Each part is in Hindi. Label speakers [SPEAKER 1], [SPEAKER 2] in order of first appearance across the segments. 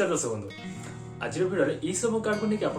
[SPEAKER 1] नमस्कार दर्शक बंधु आज भिडियो ई श्रम कार्ड को लेकिन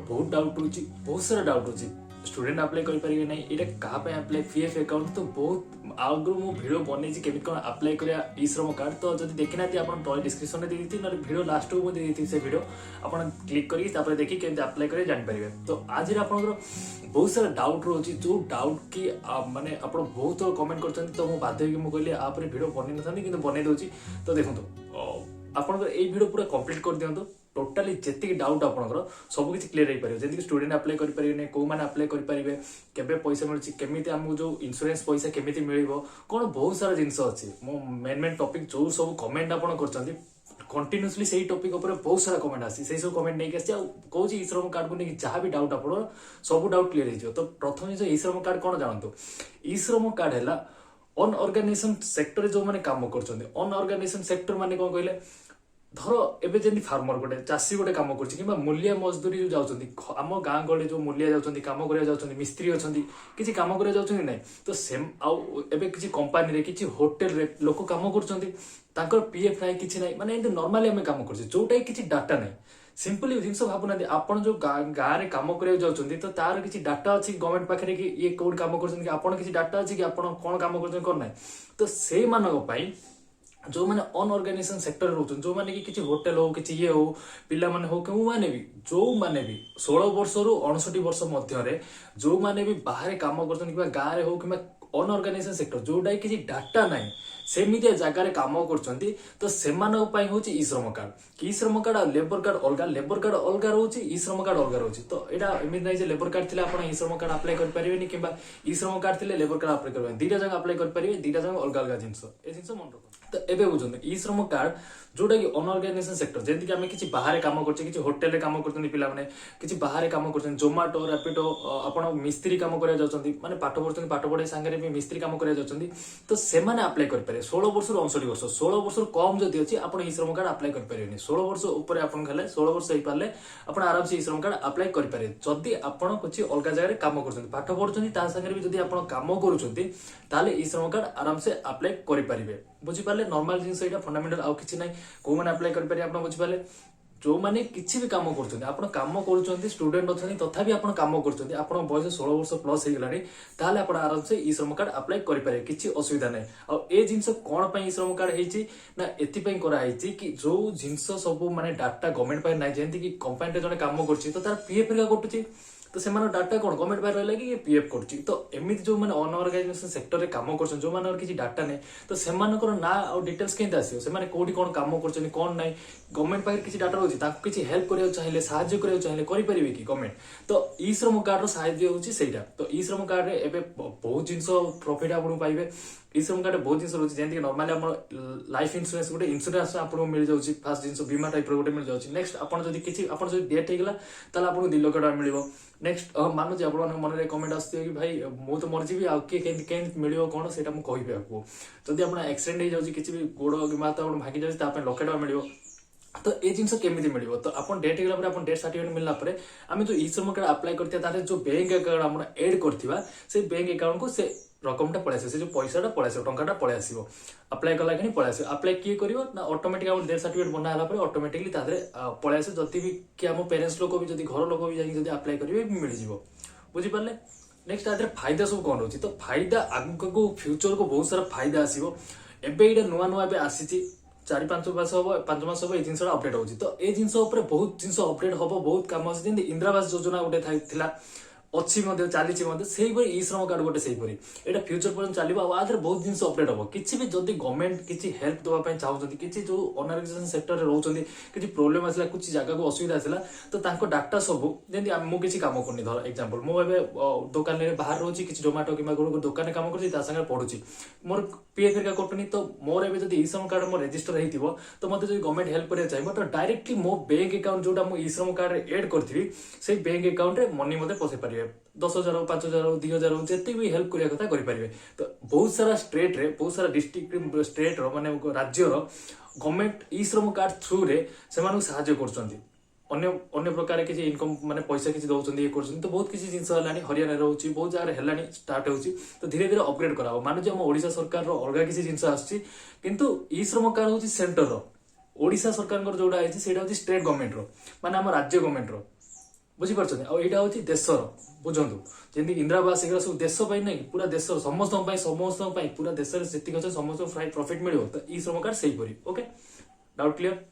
[SPEAKER 1] बहुत डाउट रोचे बहुत सारा डाउट रोचे स्टूडेंट अप्लाई करेंगे ना ये क्या अप्लाई पीएफ अकाउंट तो बहुत आगु मुझे भिडियो बनई केमी कौन अप्लाई करा ई श्रम कार्ड तो जब देखी ना आप डिस्क्रिप्शन में देती ना भिडियो लास्ट को मुझे से भिडियो आप क्लिक करके देखिए केमी अप्लाई करेंगे जानीपारे तो आज आप बहुत सारा डाउट रोचे जो डाउट की माने आप बहुत कमेंट कर तो मुझे बाध्य कहली आप भिडियो बनई ना कि बनई दूसरी तो देखो आपन भिडियो पूरा कंप्लीट कर दियंतु टोटाली जेतिक डाउट आपनकर सब किछि क्लियर हो पारे जेतिक स्टूडेंट अप्लाई कर परिबे को माने अप्लाई कर परिबे केबे पैसा मिलछि केमिति हमहु जो इंश्योरेंस पैसा केमिति मिलिबो कोन बहुत सारा जिंस अछि मो मेन टॉपिक जो सब कमेंट आपन करचंती कंटिन्यूअसली सही टॉपिक ऊपर बहुत सारा कमेंट आसी से सब कमेंट नहीं आसी कहूँ ई श्रम कार्ड को लेकिन जहाँ भी डाउट आप सब डाउट क्लियर हो तो प्रथम जो ई श्रम कार्ड कौन जानतु ई श्रम कार्ड है अनऑर्गेनाइजेशन सेक्टर जो मैंने काम कर अनऑर्गेनाइजेशन सेक्टर माने कौन कहले धर एबे जेनी फार्मर गोटे चाषी गोटे काम करछि किबा मूल्य मजदूरी जो जाउछन्ती आम गाँ गले जो मूल्य जाउछन्ती काम करिया जाउछन्ती मिस्त्री अछन्ती किछि काम करिया जाउछन्ती नै तो सेम आउ एबे किछि कंपनी रे किछि होटल रे लोक काम करछन्ती तांकर पीएफ नै किछि नै माने एंड नॉर्मली हम काम करछि जोटा किछि डाटा नै सिंपली जिनस भावुना आपन जो गाँव में कम करा जाउछन्ती तो तार किछि डाटा अछि गवर्नमेंट पाखरे कि ये कोड काम करछन्ती कि आपन किछि डाटा अछि कि आपन कोन काम करछन्ती कोन नै तो से मानक पई जो माने अनऑर्गेनाइजेशन सेक्टर रोचन जो माने कि किछि होटल हो किछि ये हो पिला माने हो केउ माने भी 16 वर्ष रु 59 वर्ष मध्य रे जो माने भी बाहर काम करछन कि गाँ रे हो कि अनऑर्गेनाइजेशन सेक्टर जोडा किछि डाटा नै सेमितिया जगह काम करछन्ती तो सेमानक पई होछि ई श्रम कार्ड ई श्रम कार्ड आ लेबर कार्ड अलगा रहउछि ई श्रम कार्ड अलगा रहउछि तो एटा एमित नै जे लेबर कार्ड थिले आपण ई श्रम कार्ड अप्लाई कर परिबेनी किबा ई श्रम कार्ड थिले लेबर कार्ड अप्लाई करबे दीटा जगह अप्लाई कर परिबे दीटा जगह अलगा अलगा जिंस ए जिंस मन रखो तो एबे बुझंतु ई श्रम कार्ड जोटा कि अनऑर्गेनाइजेशन सेक्टर जेंति कि हमें किछि बाहर काम करछे किछि होटल रे काम करछन्ती पिला माने किछि बाहर काम करछन जोमाटो रैपिडो आपण मिस्त्री काम करिया जाउछन्ती माने पाठ पढछन्ती पाठ पढे संगे भी मिस्त्री काम करिया जाउछन्ती तो से माने अप्लाई कर पारे 16 वर्ष रु 59 वर्ष 16 वर्ष कम जदि अछि आपण ई श्रम कार्ड अप्लाई कर परिबेनी 16 वर्ष ऊपर आपण खले 16 वर्ष हे पाले आपण आराम से ई श्रम कार्ड अप्लाई कर पारे जदि आपण किछि अलगा जगह रे काम करछन्ती पाठ पढछन्ती ता संगे भी जदि आपण काम करूछन्ती ताले ई श्रम कार्ड आराम से अप्लाई करि परिबे बुझी पाले नॉर्मल जिंस एटा फंडामेंटल आउ किछि नै को माने अप्लाई कर पारे आपण बुझी पाले जो माने किछि भी काम करछन्ती आपण काम करूछन्ती स्टूडेंट अछन्ती तथापि आपण काम करछन्ती आपण बयस 16 वर्ष प्लस हे गेलानी ताले आपण आराम से ई श्रम कार्ड अप्लाई करि पारे किछि असुविधा नै आ ए जिंस कोन पई ई श्रम कार्ड हेछि ना एति पई करा हेछि कि जो जिंस सब माने डाटा गवर्नमेंट पई नै जेंति कि कंपनी रे जने काम करछि तो तार पीएफ रे कटुछि तो से डाटा कौन गवर्नमेंट पाखे रहा कि पीएफ कर तो एमती जो मैंने अनऑर्गेनाइजेशन सेक्टर रे काम कर जो मान किसी डाटा नहीं तो से ना और डिटेल्स केंत आसो से कौटी कौन काम कर कौन ना गवर्नमेंट पाखे किसी डाटा रोचे किसी हेल्प करा चाहिए साहाय्य करा चाहिए करें कि गवर्नमेंट तो ई श्रम कार्ड साहाय्य होता तो ई श्रम कार्ड रे बहुत जिन प्रॉफिट आप पाइबे ई श्रम कार्ड बहुत जिन रोचे जमी नॉर्मली आप लाइफ इंश्योरेंस गोटे इंश्योरेंस आपको मिल जाऊँगी फास्ट जिन बीमा टाइप गोटे मिल जाऊँगी नेक्स्ट आपड़ जो डेथ होगा ताल आपको 2 लाख टका मिल नेक्स्ट मानुचे आप मन में कमेंट आसो कि भाई मु तो मरजी आउ किए मिल कौन से कहि आपको जदि आप एक्सीडेंट हो जाऊँगी किसी भी गोड़ कि भांगी जाऊँगी 1 लाख टका मिल तो ये जिन केमी मिल तो आप डेट होगा आप डेथ सर्टिफिकेट मिलला आम जो ई श्रम कार्ड अप्लाई करते जो बैंक अकाउंट आम एड करवा से बैंक अकाउंट को से रकमटा पलि आस जो पैसाटा पलि आस टाटा पलि आस अप्लाई कला कि पलि आस अप्लाई किए कर ऑटोमेटिक डेथ सर्टिफिकेट बनाला ऑटोमेटिकली पलि आस जदि भी कि आम पेरेंट्स लोक भी घर लोक भी जाकि अप्लाई करेंगे मिल जाव बुझीपारे नेक्स्ट आदि फायदा सब कौन रोचे तो फायदा आगू फ्यूचर को बहुत सारा फायदा आसो एवं नुआ नुआ आसी 4-5 मास हम 5 मास हम ये जिन अपडेट होची तो ये जिन बहुत जिन अपडेट हम बहुत कम आस इंदिरा आवास योजना गोटे था अच्छी चली ई श्रम कार्ड गोटे से यहाँ फ्यूचर पर्यटन चलो आदि बहुत जिन अपडेट हम किसी भी जब गवर्नमेंट किसी हेल्प देवाई चाहते किसी जो अनऑर्गेनाइजेशन सेक्टर में रोचे किसी प्रोब्लेम आसला कुछ जगह को असुविधा आसला तो डाटा सब जमी मुझे कम करनी धर एग्जांपल मुझे दुकान में बाहर रोची किसी जोमाटो कि दुकान काम कर पढ़ुची मोर पीएफ हेरिका कटुनी तो मोर एवं जब ई श्रम कार्ड मोर रजिस्टर हो तो मतलब जो गवर्नमेंट हेल्प करा चाहिए तो डायरेक्टली मो बैंक अकाउंट जोटा मुझे ई श्रम कार्ड एड करी से बैंक अकाउंट में मनी मत पसई पारे 10,000 5,000 2,000 जिते भी हेल्प करिया कथा करें तो बहुत सारा स्टेट रे बहुत सारा डिस्ट्रिक्ट स्टेट रो माने राज्यर गवर्नमेंट ई श्रम कार्ड थ्रू रे से साहाय्य कर अन्य प्रकार किसी इनकम माने पैसा किसी दौरान ये कर तो बहुत किसी जिन हरियाणा रोचे बहुत जगह है स्टार्ट हो तो धीरे धीरे अपग्रेड करा मानुचे आम ओडिशा सरकार अलग किसी जिन आसुच्ची किंतु ई श्रम कार्ड हूँ सेंटर ओडिशा सरकार जोड़ा है सेटा होची स्टेट गवर्नमेंट रो माने हम राज्य गवर्नमेंट रो बुझीपार आ यहाँ हूँ देशर बुझंतु जमी इंदिरा आवास एगुरा सब देश ना पूरा देश समस्त पूरा देश में जी समस्त प्रॉफिट मिले तो ई श्रम कार्ड से ओके डाउट क्लियर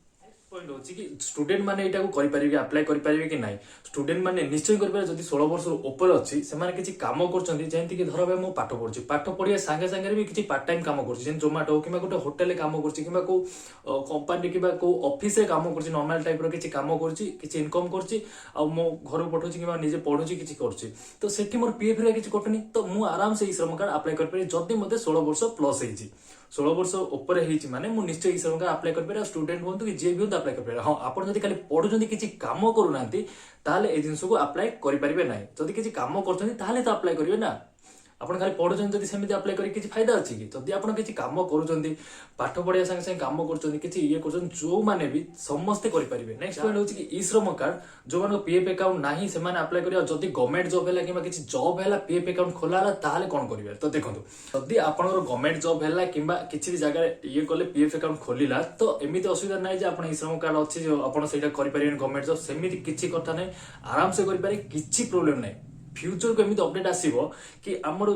[SPEAKER 1] पॉइंट होची कि स्टूडेंट माने एटा को करि परिबे अप्लाई करि परिबे कि नाही स्टूडेंट माने निश्चय करि परिबे जदि 16 वर्ष ऊपर अछि से माने किछि काम करछन्ती जेंति कि धरबे मो पाठ पढछि पाठ पढिया संगे संगे भी किछि पार्ट टाइम काम करछि जेन जोमाटो किबा गोटे होटल रे काम करछि किबा को कंपनी किबा को ऑफिस रे काम करछि नॉर्मल टाइप रो किछि काम करछि किछि इनकम करछि आ मो घर पठौछि किबा निजे पढुछि किछि करछि तो सेठी मोर पीएफ रे किछि कटनी तो मु आराम से ई श्रम कार्ड अप्लाई करि परिबे जदि मते 16 वर्ष प्लस हेछि 16 वर्ष ऊपर हेछि माने मु निश्चय ई श्रम कार्ड अप्लाई करि परिबे स्टूडेंट होंतु कि जे भी होंतु अप्लाई करि परिबे हां आपण जदि खाली पढुछन्ती किछि काम करूनांती ताले ए जिंस को अप्लाई करि परिबे नाही जदि किछि काम करछन्ती ताले तो अप्लाई करिवे ना आपण खाली पढुछन्ती जदि सेमिति अप्लाई करि किछि फायदा अछि कि जदि आपण किछि काम करूछन्ती पाठ पढिया संगे संगे काम करूछन्ती किछि ये करूछन्ती जो माने भी समस्त करि परिबे नेक्स्ट पॉइंट होछि कि ई श्रम कार्ड जो माने पीएफ अकाउंट नाही से माने अप्लाई करिया जदि गवर्नमेंट जॉब हैला किबा किछि जॉब हैला पीएफ अकाउंट खोला हला ताले कोन करिवे तो देखंतु जदि आपनकर गवर्नमेंट जॉब हैला किबा किछि भी जगह ये कले पीएफ अकाउंट खोलिला तो एमिति असुविधा नाही जे आपण ई श्रम कार्ड अछि जो आपण सेटा करि परिबे गवर्नमेंट जॉब सेमिति किछि कथा नाही आराम से करि पारे किछि प्रॉब्लम नाही फ्यूचर को एमिति अपडेट आसीबो कि हमर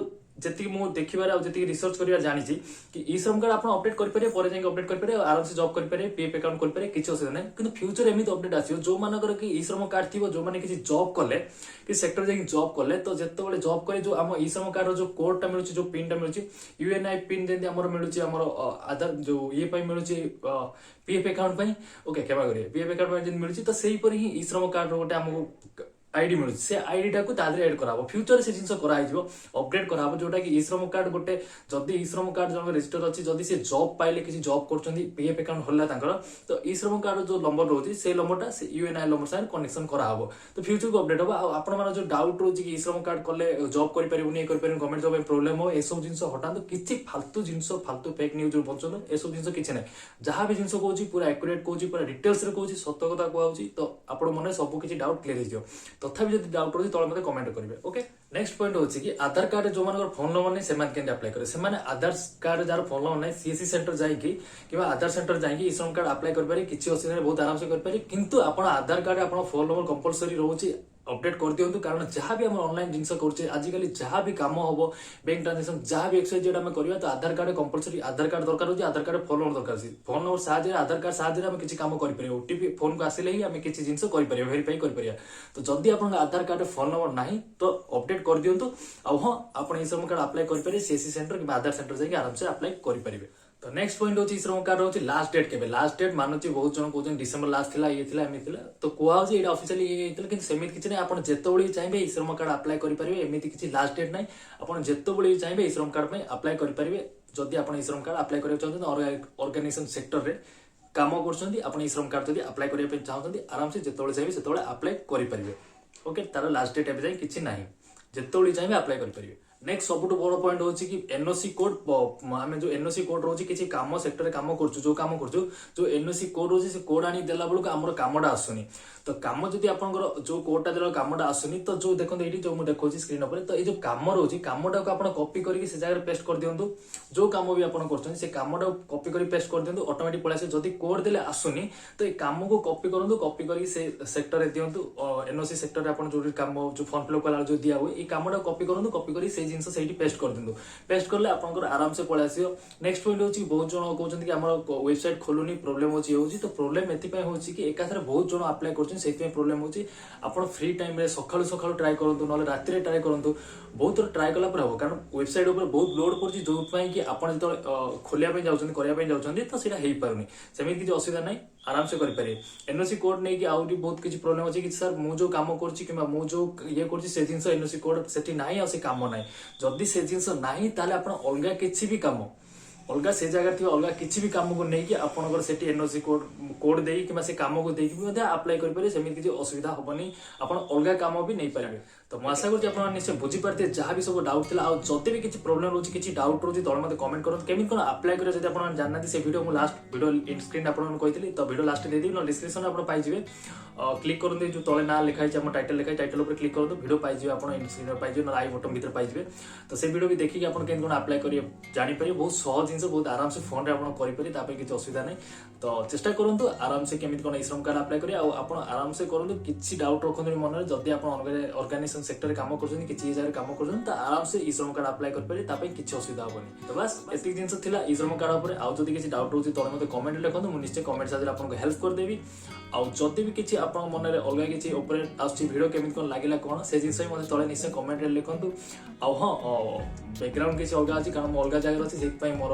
[SPEAKER 1] जति मु देखिबार आ जति रिसर्च करिबार जानि कि ई श्रम कार्ड आपण अपडेट करि पारे परे जाके अपडेट करि पारे आराम से जॉब करि पारे पीएफ अकाउंट करि पारे किछि असुविधा नाही किंतु फ्यूचर एमिति अपडेट आसीबो जो मानकर कि ई श्रम कार्ड थिबो जो माने किछि जॉब कले कि सेक्टर जाके जॉब कले तो जत्ते बेले जॉब करे जो हम ई श्रम कार्ड रो जो कोड टा मिलुछि जो पिन टा मिलुछि यूएनआई पिन जेंति हमर मिलुछि हमर आधार जो ये पई मिलुछि पीएफ अकाउंट पई ओके केबा करिए पीएफ अकाउंट पई जेंति मिलुछि तो सेही पर ही ई श्रम कार्ड रो गोटे हमको आईडी मिलुछि से आईडी टा को तादरे ऐड कराबो फ्यूचर से जिंस करा हिजो अपडेट कराबो जोटा कि ई श्रम कार्ड गोटे जदी ई श्रम कार्ड जो रजिस्टर अछि जदी से जॉब पाइले किसी जॉब करचंदी पीएफ अकाउंट होला तांकर तो ई श्रम कार्ड जो नंबर रहउछि से नंबरटा से यूएनआई नंबर से कनेक्शन कराबो तो फ्यूचर को अपडेट होबा आपण माने जो डाउट रहउछि कि ई श्रम कार्ड करले जॉब करि परिबुनी करि परिबुनी गवर्नमेंट जॉब में प्रॉब्लम हो ए सब जिंस हटांतो किछि फालतू जिंस फालतू फेक न्यूज बंचनो ए सब जिंस किछि नै जहां भी जिंस कहउछि पूरा एक्यूरेट कहउछि पूरा डिटेल्स रे कहउछि सत्य कथा कहउछि तो आपण मने सब किछि डाउट क्लियर हिजो तथापि जदि डाउट रहउछि तळे मते कमेंट करिवे ओके नेक्स्ट पॉइंट होछि कि आधार कार्ड जो मानकर फोन नंबर नै सेमान केन अप्लाई करे सेमाने आधार कार्ड जार फोन नंबर नै सीएससी सेंटर जाई कि किबा आधार सेंटर जाई कि ई श्रम कार्ड अप्लाई कर पारे किछि असुविधा बहुत आराम से कर पारे किंतु आपण आधार कार्ड आपण फोन नंबर कंपलसरी रहउछि अपडेट कर दियंतु कारण जहां भी हम ऑनलाइन जिंस करछे आजिकली जहां भी काम होबो बैंक ट्रांजैक्शन जहां भी एक्सरसाइज जेटा हम करिया तो आधार कार्ड कंपलसरी आधार कार्ड दरकार होची आधार कार्ड फोन नंबर दरकार होची फोन नंबर साहाय्य आधार कार्ड साहाय्य हम किछि काम करि परियो ओटीपी फोन को आसिले ही हम किछि जिंस करि परियो वेरीफाई करि परिया तो जदी आपण आधार कार्ड फोन नंबर नाही तो अपडेट कर दियंतु आ हां आपण ई श्रम कार्ड अप्लाई करि परिये सीएससी सेंटर कि आधार सेंटर जाके आराम से अप्लाई करि परिबे तो नेक्स्ट पॉइंट होची श्रम कार्ड होची लास्ट डेट केबे लास्ट डेट मानुची बहुत जन कोजन डिसेंबर लास्ट थिला ये थिला एमी थिला तो कोआ होची एटा ऑफिशियली ये थिला किंतु सेमित किछि नै आपण जेतबोली चाहिबे ई श्रम कार्ड अप्लाई करि परिबे एमिति किछि लास्ट डेट नै आपण जेतबोली चाहिबे ई श्रम कार्ड पे अप्लाई करि परिबे जदी आपण ई श्रम कार्ड अप्लाई करियो चाहते और ऑर्गेनाइजेशन सेक्टर रे काम करछन्ती आपण ई श्रम कार्ड जदी अप्लाई करिया पे चाहते आराम से जेतबोली चाहिबे सेतबोले अप्लाई करि परिबे ओके तार लास्ट डेट एबे जाय किछि नाही जेतबोली चाहिबे अप्लाई करि परिबे नेक्स्ट सबुठ बड़ पॉइंट होची कि एनओसी कोड आमे जो एनओसी कोड रोची किछि काम सेक्टर रे काम करछु जो काम करछु जो एनओसी कोड रोची से कोड आनी देला बेलु हमर कामडा आसुनी तो काम जदी आपनकर जो कोडटा देला कामडा आसुनी तो जो देखो एठी जो मु देखौची स्क्रीन ऊपर तो ए जो काम रोची कामडा को आपण कॉपी करके से जगह पेस्ट कर दियंतु जो काम भी आपण करछन से कामडा कॉपी करी पेस्ट कर दियंतु ऑटोमेटिक पळासे जदी कोड देले आसुनी तो ए काम को कॉपी करंतु कॉपी करके से सेक्टर रे दियंतु एनओसी सेक्टर रे आपण जो काम जो फॉर्म फिल कला जो दिया हुए ए कामडा कॉपी करंतु कॉपी करी से जिंस सेठी पेस्ट कर दिंतु पेस्ट करले आपनकर आराम से पळे आसीयो नेक्स्ट पॉइंट होची बहुत जण कहउछन कि हमर वेबसाइट खोलुनी प्रॉब्लम होची तो प्रॉब्लम एति पय होची कि एकाथरे बहुत जण अप्लाई करछन सेति में प्रॉब्लम होची आपण फ्री टाइम रे सखाळु सखाळु ट्राई करंतु नले रात्री रे ट्राई करंतु बहुत ट्राई कला पर हो कारण वेबसाइट ऊपर बहुत लोड करछि जो पय कि आपण जतो खोलिया पे जाउछन करिया पे जाउछन तो सेटा हेई पारुनी सेमिति किछि असुविधा नै आराम से करि पारे एनओसी कोड नै कि आउरी बहुत किछि प्रॉब्लम होछि कि सर मु जो काम करछि किबा मु जो ये करछि से जिंस एनओसी कोड सेठी नाही आ से काम नै जदी से जिंस नाही ताले आपण अलगा किछि भी काम अलगा से जगह थी अलगा किछि भी काम को नै कि आपनकर सेठी एनओसी कोड देई किबा से काम को देई कि अप्लाई करि पारे सेमिति किछि असुविधा होबनी आपण अलगा काम भी नै पारे तो ମୁଁ ଆଶା କରୁଛି ଆପଣମାନେ ନିଶ୍ଚୟ ବୁଝିପାରିଥିବେ ଯାହା ବି ସବୁ ଡାଉଟ୍ ଥିଲା। ଆଉ ଯଦି ବି କିଛି ପ୍ରୋବ୍ଲେମ୍ ରହୁଛି କିଛି ଡାଉଟ୍ ରହୁଛି ତଳେ ମୋତେ କମେଣ୍ଟ କରନ୍ତୁ। କେମିତି କ'ଣ ଆପ୍ଲାଏ କରିବା ଯଦି ଆପଣମାନେ ଜାଣିନାହାନ୍ତି ସେ ଭିଡ଼ିଓ ମୁଁ ଲାଷ୍ଟ ଭିଡ଼ିଓ ଇନ୍ ସ୍କ୍ରିନ୍ ଆପଣମାନଙ୍କୁ କହିଥିଲି ତ ଭିଡ଼ିଓ ଲାଷ୍ଟରେ ଦେଇଦେବି ନହେଲେ ଡିସ୍କ୍ରିପ୍ସନରେ ଆପଣ ପାଇଯିବେ। କ୍ଲିକ୍ କରନ୍ତୁ ଯେଉଁ ତଳେ ନାଁ ଲେଖା ହେଇଛି ଆମ ଟାଇଟଲ୍ ଲେଖା ହେଇଛି ଟାଇଟଲ୍ ଉପରେ କ୍ଲିକ୍ କରନ୍ତୁ ଭିଡ଼ିଓ ପାଇଯିବେ ଆପଣ ଇନ୍ ସ୍କ୍ରିନ୍ରେ ପାଇଯିବେ ନହେଲେ ଆଇ ବଟନ୍ ଭିତରେ ପାଇଯିବେ। ତ ସେ ଭିଡ଼ିଓ ବି ଦେଖିକି ଆପଣ କେମିତି କ'ଣ ଆପ୍ଲାଏ କରିବେ ଜାଣିପାରିବେ। ବହୁତ ସହଜ ଜିନିଷ ବହୁତ ଆରାମସେ ଫୋନ୍ରେ ଆପଣ କରିପାରିବେ ତା ପାଇଁ କିଛି ଅସୁବିଧା ନାହିଁ। ତ ଚେଷ୍ଟା କରନ୍ତୁ ଆରାମସେ କେମିତି କ'ଣ ଇଶ୍ରମ କାର୍ଡ ଆପ୍ଲାଏ କରିବେ। ଆଉ ଆପଣ ଆରାମସେ କରନ୍ତୁ କିଛି ଡାଉଟ୍ ରଖନ୍ତୁନି ମନରେ। ଯଦି ଆପଣ ଅର୍ଗାନାଇଜେସନ ସେକ୍ଟରରେ କାମ କରୁଛନ୍ତି କିଛି ଜାଗାରେ କାମ କରୁଛନ୍ତି ତ ଆରାମସେ ଇଶ୍ରମ କାର୍ଡ ଆପ୍ଲାଏ କରିପାରିବେ ତା ପାଇଁ କିଛି ଅସୁବିଧା ହବନି। ତ ବାସ୍ ଏତିକି ଜିନିଷ ଥିଲା ଇଶ୍ରମ କାର୍ଡ ଉପରେ। ଆଉ ଯଦି କିଛି ଡାଉଟ୍ ରହୁଛି ତଳେ ମୋତେ କମେଣ୍ଟ ଲେଖନ୍ତୁ ମୁଁ ନିଶ୍ଚୟ କମେଣ୍ଟ ସାହାଯ୍ୟରେ ଆପଣଙ୍କୁ ହେଲ୍ପ କରିଦେବି। ଆଉ ଯଦି ବି କିଛି ଆପଣଙ୍କ ମନରେ ଅଲଗା କିଛି ଉପରେ ଆସୁଛି ଭିଡ଼ିଓ କେମିତି କ'ଣ ଲାଗିଲା କ'ଣ ସେ ଜିନିଷ ବି ମୋତେ ତଳେ ନିଶ୍ଚୟ କମେଣ୍ଟରେ ଲେଖନ୍ତୁ। ଆଉ ହଁ ବ୍ୟାକଗ୍ରାଉଣ୍ଡ କିଛି ଅଲଗା ଅଛି କାରଣ ମୁଁ ଅଲଗା ଜାଗାରେ ଅଛି ସେଇଥିପାଇଁ ମୋର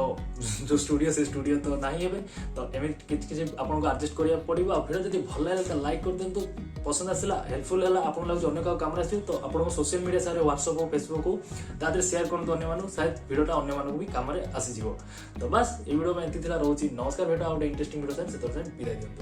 [SPEAKER 1] ଯେଉଁ ଷ୍ଟୁଡ଼ିଓ ସେ ଷ୍ଟୁଡ଼ିଓ ତ ନାହିଁ ଏବେ। ତ ଏମିତି କିଛି କିଛି ଆପଣଙ୍କୁ ଆଡଜଷ୍ଟ କରିବାକୁ ପଡ଼ିବ। ଆଉ ଭିଡ଼ିଓ ଯଦି ଭଲ ଲାଗିଲା ତ ଲାଇକ୍ କରିଦିଅନ୍ତୁ। ପସନ୍ଦ ଆସିଲା ହେଲ୍ପଫୁଲ୍ ହେଲା ଆପଣଙ୍କୁ ଲାଗୁଛି ଅନ୍ୟ କାହାକୁ କାମରେ ଆସିବ ତ ଆପଣଙ୍କ ସୋସିଆଲ ମିଡ଼ିଆ ସାହାଯ୍ୟରେ ହ୍ୱାଟ୍ସଆପ୍ ହଉ ଫେସବୁକ୍ ହଉ ତା ଦେହରେ ସେୟାର କରନ୍ତୁ ଅନ୍ୟମାନଙ୍କୁ ସାୟଦ ଭିଡ଼ିଓଟା ଅନ୍ୟମାନଙ୍କୁ ବି କାମରେ ଆସିଯିବ। ତ ବାସ୍ ଏଇ ଭିଡ଼ିଓ ପାଇଁ ଏତିକି ଥିଲା ରହୁଛି ନମସ୍କାର। ଭିଡ଼ିଓ ଆଉ ଗୋଟେ ଇଣ୍ଟରେଷ୍ଟିଂ ଭିଡ଼ିଓ ସେତେବେଳେ ବିଦାୟ ଦିଅନ୍ତୁ।